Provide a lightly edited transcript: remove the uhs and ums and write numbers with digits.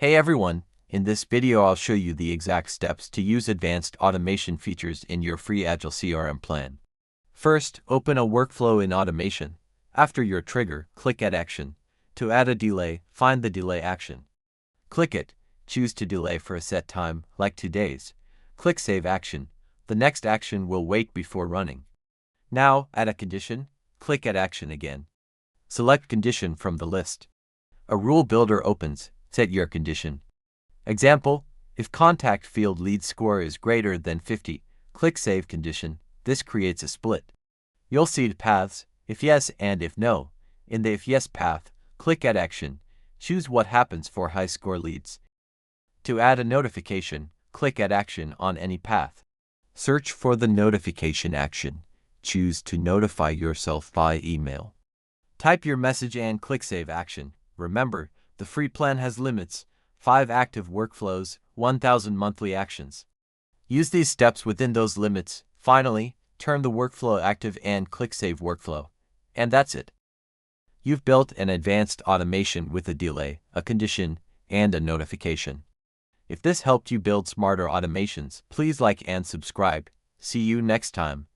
Hey everyone, in this video I'll show you the exact steps to use advanced automation features in your free Agile CRM plan. First, open a workflow in automation. After your trigger, click Add Action. To add a delay, find the delay action. Click it, choose to delay for a set time, like 2 days. Click Save Action. The next action will wait before running. Now, add a condition, click Add Action again. Select Condition from the list. A rule builder opens. Set your condition. Example, if contact field lead score is greater than 50, click Save Condition. This creates a split. You'll see the paths, if yes and if no. In the if yes path, click Add Action. Choose what happens for high score leads. To add a notification, click Add Action on any path. Search for the notification action. Choose to notify yourself by email. Type your message and click Save Action. Remember, the free plan has limits: 5 active workflows, 1,000 monthly actions. Use these steps within those limits. Finally, turn the workflow active and click Save Workflow. And that's it. You've built an advanced automation with a delay, a condition, and a notification. If this helped you build smarter automations, please like and subscribe. See you next time.